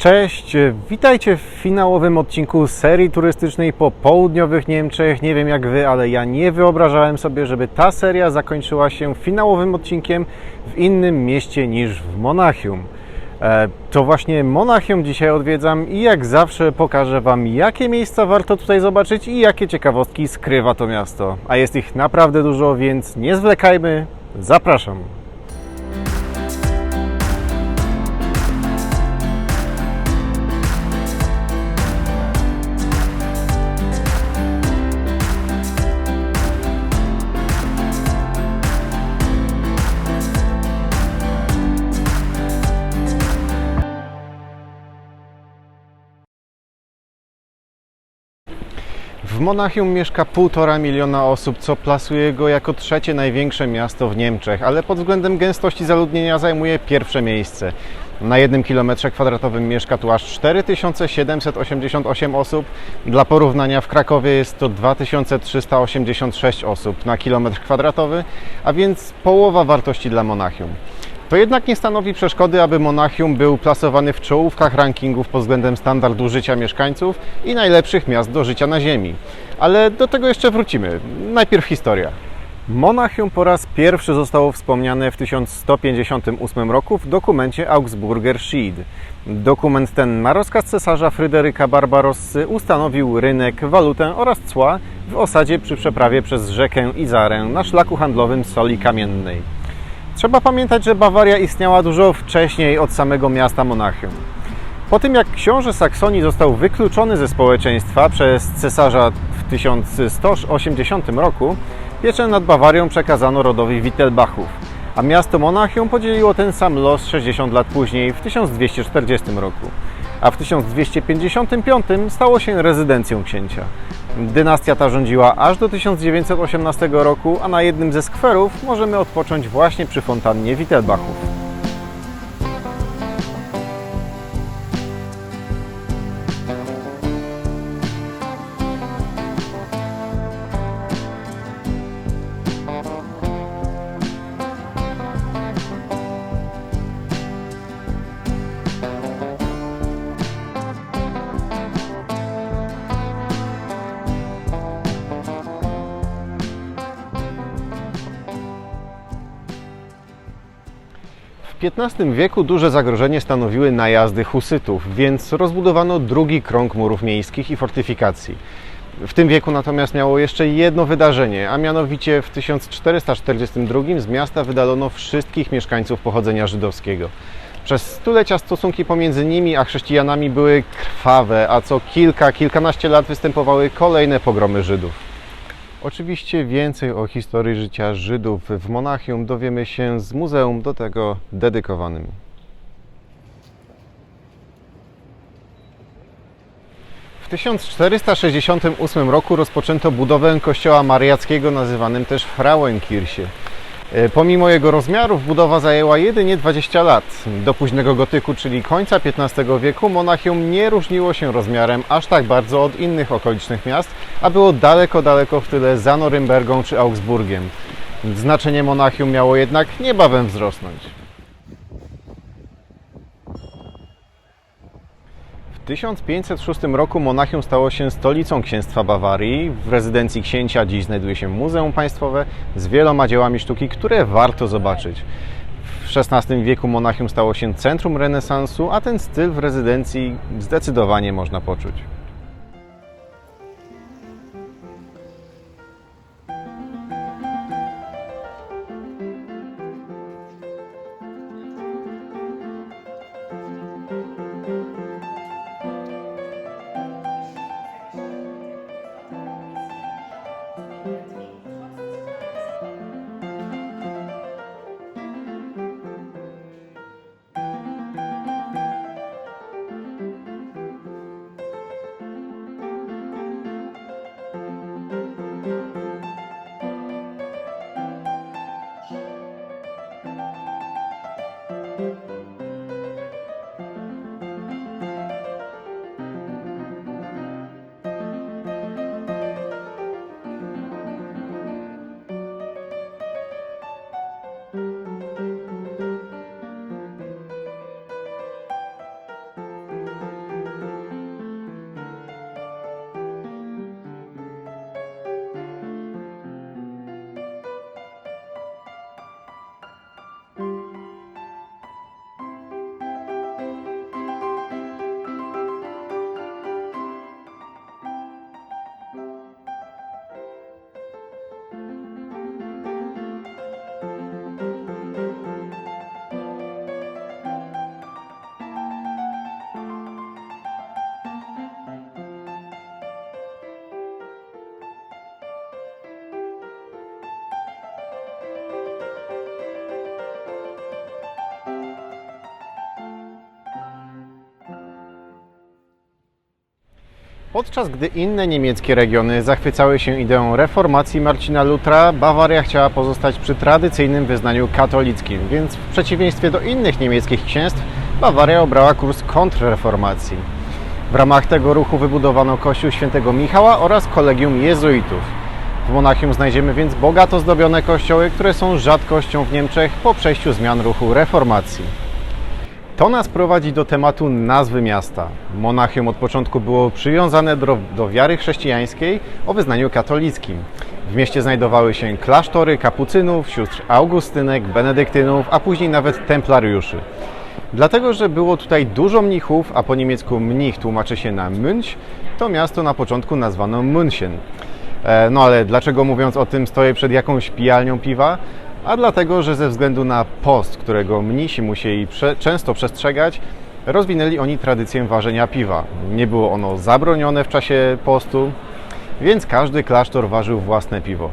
Cześć, witajcie w finałowym odcinku serii turystycznej po południowych Niemczech. Nie wiem jak Wy, ale ja nie wyobrażałem sobie, żeby ta seria zakończyła się finałowym odcinkiem w innym mieście niż w Monachium. To właśnie Monachium dzisiaj odwiedzam i jak zawsze pokażę Wam, jakie miejsca warto tutaj zobaczyć i jakie ciekawostki skrywa to miasto. A jest ich naprawdę dużo, więc nie zwlekajmy, zapraszam. W Monachium mieszka 1,5 miliona osób, co plasuje go jako trzecie największe miasto w Niemczech, ale pod względem gęstości zaludnienia zajmuje pierwsze miejsce. Na 1 km² mieszka tu aż 4788 osób. Dla porównania w Krakowie jest to 2386 osób na kilometr kwadratowy, a więc połowa wartości dla Monachium. To jednak nie stanowi przeszkody, aby Monachium był plasowany w czołówkach rankingów pod względem standardu życia mieszkańców i najlepszych miast do życia na ziemi. Ale do tego jeszcze wrócimy. Najpierw historia. Monachium po raz pierwszy zostało wspomniane w 1158 roku w dokumencie Augsburger Schied. Dokument ten na rozkaz cesarza Fryderyka Barbarossy ustanowił rynek, walutę oraz cła w osadzie przy przeprawie przez rzekę Izarę na szlaku handlowym soli kamiennej. Trzeba pamiętać, że Bawaria istniała dużo wcześniej od samego miasta Monachium. Po tym jak książę Saksonii został wykluczony ze społeczeństwa przez cesarza w 1180 roku, pieczę nad Bawarią przekazano rodowi Wittelsbachów, a miasto Monachium podzieliło ten sam los 60 lat później, w 1240 roku, a w 1255 stało się rezydencją księcia. Dynastia ta rządziła aż do 1918 roku, a na jednym ze skwerów możemy odpocząć właśnie przy fontannie Wittelsbachów. W XV wieku duże zagrożenie stanowiły najazdy husytów, więc rozbudowano drugi krąg murów miejskich i fortyfikacji. W tym wieku natomiast miało jeszcze jedno wydarzenie, a mianowicie w 1442 z miasta wydalono wszystkich mieszkańców pochodzenia żydowskiego. Przez stulecia stosunki pomiędzy nimi a chrześcijanami były krwawe, a co kilkanaście lat występowały kolejne pogromy Żydów. Oczywiście więcej o historii życia Żydów w Monachium dowiemy się z muzeum do tego dedykowanym. W 1468 roku rozpoczęto budowę kościoła mariackiego, nazywanym też Frauenkirche. Pomimo jego rozmiarów budowa zajęła jedynie 20 lat. Do późnego gotyku, czyli końca XV wieku, Monachium nie różniło się rozmiarem aż tak bardzo od innych okolicznych miast, a było daleko w tyle za Norymbergą czy Augsburgiem. Znaczenie Monachium miało jednak niebawem wzrosnąć. W 1506 roku Monachium stało się stolicą księstwa Bawarii. W rezydencji księcia dziś znajduje się muzeum państwowe z wieloma dziełami sztuki, które warto zobaczyć. W XVI wieku Monachium stało się centrum renesansu, a ten styl w rezydencji zdecydowanie można poczuć. Podczas gdy inne niemieckie regiony zachwycały się ideą reformacji Marcina Lutra, Bawaria chciała pozostać przy tradycyjnym wyznaniu katolickim, więc w przeciwieństwie do innych niemieckich księstw, Bawaria obrała kurs kontrreformacji. W ramach tego ruchu wybudowano kościół świętego Michała oraz kolegium jezuitów. W Monachium znajdziemy więc bogato zdobione kościoły, które są rzadkością w Niemczech po przejściu zmian ruchu reformacji. To nas prowadzi do tematu nazwy miasta. Monachium od początku było przywiązane do wiary chrześcijańskiej o wyznaniu katolickim. W mieście znajdowały się klasztory kapucynów, sióstr augustynek, benedyktynów, a później nawet templariuszy. Dlatego, że było tutaj dużo mnichów, a po niemiecku mnich tłumaczy się na Mönch, to miasto na początku nazwano München. No ale dlaczego, mówiąc o tym, stoję przed jakąś pijalnią piwa? A dlatego, że ze względu na post, którego mnisi musieli często przestrzegać, rozwinęli oni tradycję ważenia piwa. Nie było ono zabronione w czasie postu, więc każdy klasztor ważył własne piwo.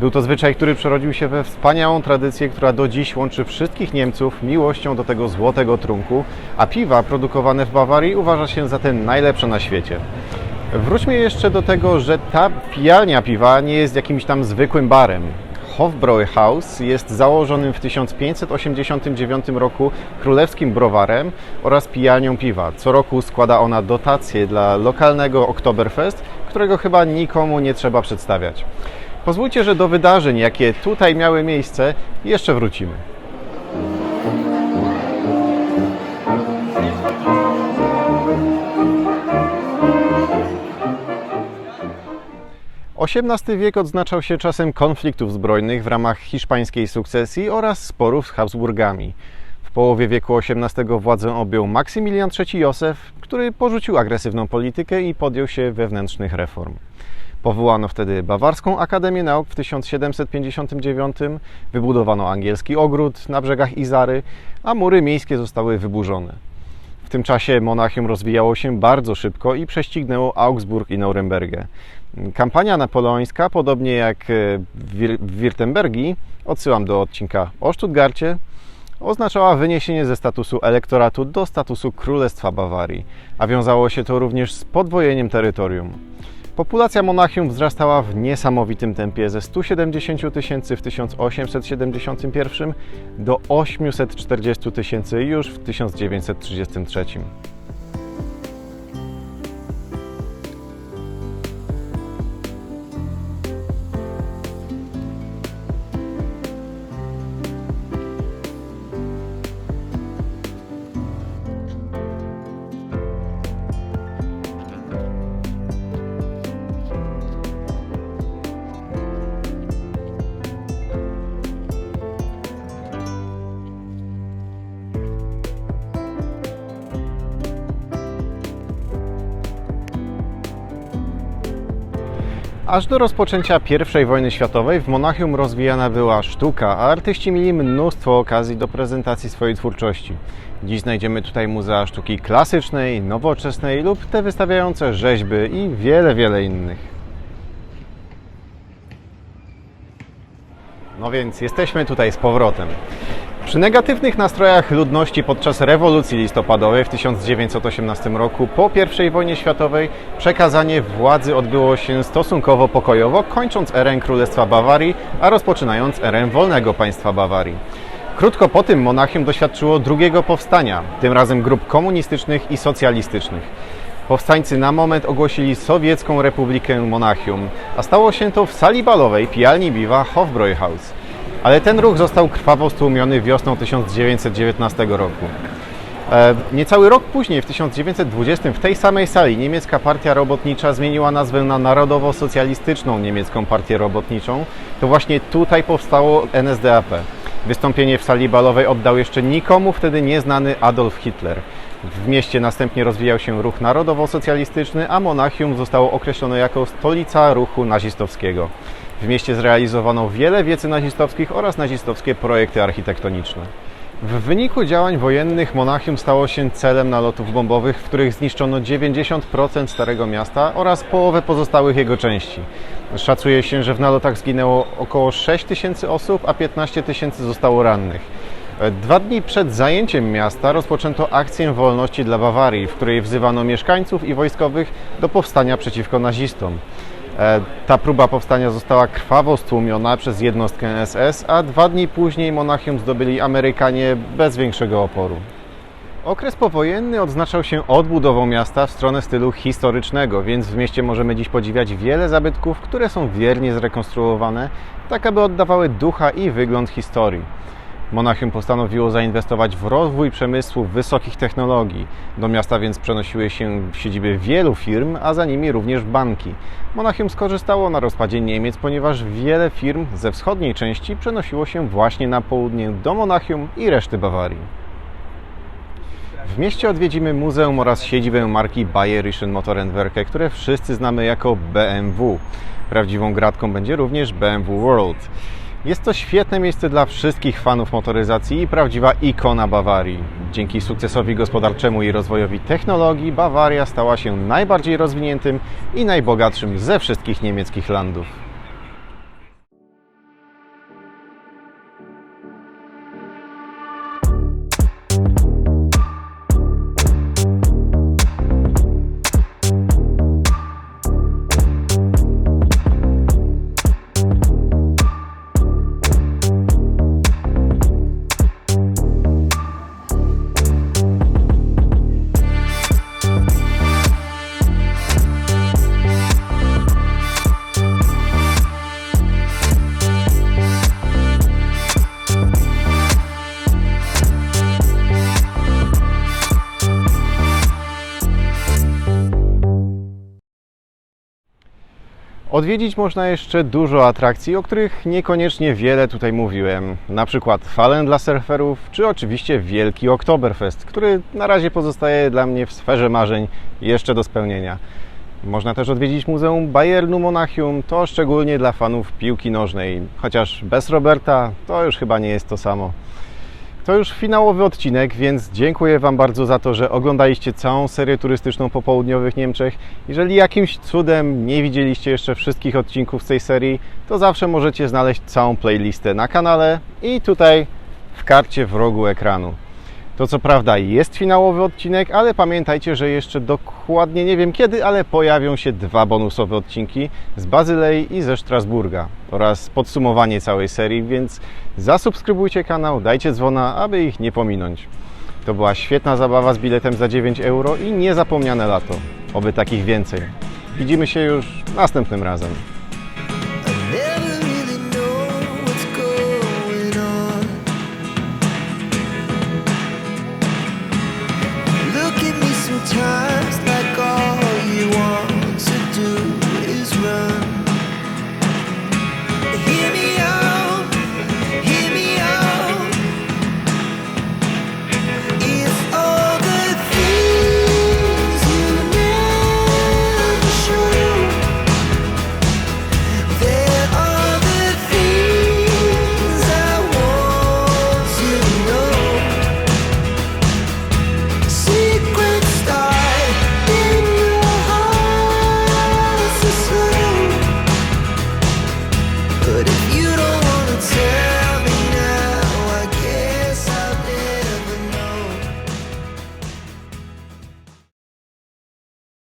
Był to zwyczaj, który przerodził się we wspaniałą tradycję, która do dziś łączy wszystkich Niemców miłością do tego złotego trunku, a piwa produkowane w Bawarii uważa się za te najlepsze na świecie. Wróćmy jeszcze do tego, że ta pijalnia piwa nie jest jakimś tam zwykłym barem. Hofbräuhaus jest założonym w 1589 roku królewskim browarem oraz pijalnią piwa. Co roku składa ona dotacje dla lokalnego Oktoberfest, którego chyba nikomu nie trzeba przedstawiać. Pozwólcie, że do wydarzeń, jakie tutaj miały miejsce, jeszcze wrócimy. XVIII wiek odznaczał się czasem konfliktów zbrojnych w ramach hiszpańskiej sukcesji oraz sporów z Habsburgami. W połowie wieku XVIII władzę objął Maksymilian III Józef, który porzucił agresywną politykę i podjął się wewnętrznych reform. Powołano wtedy Bawarską Akademię Nauk w 1759, wybudowano angielski ogród na brzegach Izary, a mury miejskie zostały wyburzone. W tym czasie Monachium rozwijało się bardzo szybko i prześcignęło Augsburg i Norymbергę. Kampania napoleońska, podobnie jak w Wirtembergii, odsyłam do odcinka o Stuttgarcie, oznaczała wyniesienie ze statusu elektoratu do statusu Królestwa Bawarii, a wiązało się to również z podwojeniem terytorium. Populacja Monachium wzrastała w niesamowitym tempie ze 170 000 w 1871 do 840 000 już w 1933. Aż do rozpoczęcia I wojny światowej w Monachium rozwijana była sztuka, a artyści mieli mnóstwo okazji do prezentacji swojej twórczości. Dziś znajdziemy tutaj muzea sztuki klasycznej, nowoczesnej lub te wystawiające rzeźby i wiele innych. No więc jesteśmy tutaj z powrotem. Przy negatywnych nastrojach ludności podczas rewolucji listopadowej w 1918 roku po I wojnie światowej przekazanie władzy odbyło się stosunkowo pokojowo, kończąc erę Królestwa Bawarii, a rozpoczynając erę wolnego państwa Bawarii. Krótko po tym Monachium doświadczyło drugiego powstania, tym razem grup komunistycznych i socjalistycznych. Powstańcy na moment ogłosili Sowiecką Republikę Monachium, a stało się to w sali balowej pijalni piwa Hofbräuhaus. Ale ten ruch został krwawo stłumiony wiosną 1919 roku. Niecały rok później, w 1920, w tej samej sali niemiecka partia robotnicza zmieniła nazwę na Narodowo-Socjalistyczną Niemiecką Partię Robotniczą. To właśnie tutaj powstało NSDAP. Wystąpienie w sali balowej oddał jeszcze nikomu wtedy nieznany Adolf Hitler. W mieście następnie rozwijał się ruch narodowo-socjalistyczny, a Monachium zostało określone jako stolica ruchu nazistowskiego. W mieście zrealizowano wiele wiecy nazistowskich oraz nazistowskie projekty architektoniczne. W wyniku działań wojennych Monachium stało się celem nalotów bombowych, w których zniszczono 90% Starego Miasta oraz połowę pozostałych jego części. Szacuje się, że w nalotach zginęło około 6 000 osób, a 15 000 zostało rannych. 2 dni przed zajęciem miasta rozpoczęto akcję wolności dla Bawarii, w której wzywano mieszkańców i wojskowych do powstania przeciwko nazistom. Ta próba powstania została krwawo stłumiona przez jednostkę SS, a 2 dni później Monachium zdobyli Amerykanie bez większego oporu. Okres powojenny odznaczał się odbudową miasta w stronę stylu historycznego, więc w mieście możemy dziś podziwiać wiele zabytków, które są wiernie zrekonstruowane, tak aby oddawały ducha i wygląd historii. Monachium postanowiło zainwestować w rozwój przemysłu wysokich technologii. Do miasta więc przenosiły się siedziby wielu firm, a za nimi również banki. Monachium skorzystało na rozpadzie Niemiec, ponieważ wiele firm ze wschodniej części przenosiło się właśnie na południe do Monachium i reszty Bawarii. W mieście odwiedzimy muzeum oraz siedzibę marki Bayerischen Motorenwerke, które wszyscy znamy jako BMW. Prawdziwą gratką będzie również BMW World. Jest to świetne miejsce dla wszystkich fanów motoryzacji i prawdziwa ikona Bawarii. Dzięki sukcesowi gospodarczemu i rozwojowi technologii Bawaria stała się najbardziej rozwiniętym i najbogatszym ze wszystkich niemieckich landów. Odwiedzić można jeszcze dużo atrakcji, o których niekoniecznie wiele tutaj mówiłem. Na przykład falę dla surferów, czy oczywiście wielki Oktoberfest, który na razie pozostaje dla mnie w sferze marzeń jeszcze do spełnienia. Można też odwiedzić Muzeum Bayernu Monachium, to szczególnie dla fanów piłki nożnej, chociaż bez Roberta to już chyba nie jest to samo. To już finałowy odcinek, więc dziękuję Wam bardzo za to, że oglądaliście całą serię turystyczną po południowych Niemczech. Jeżeli jakimś cudem nie widzieliście jeszcze wszystkich odcinków z tej serii, to zawsze możecie znaleźć całą playlistę na kanale i tutaj w karcie w rogu ekranu. To co prawda jest finałowy odcinek, ale pamiętajcie, że jeszcze dokładnie nie wiem kiedy, ale pojawią się 2 bonusowe odcinki z Bazylei i ze Strasburga oraz podsumowanie całej serii, więc zasubskrybujcie kanał, dajcie dzwona, aby ich nie pominąć. To była świetna zabawa z biletem za 9 euro i niezapomniane lato. Oby takich więcej. Widzimy się już następnym razem.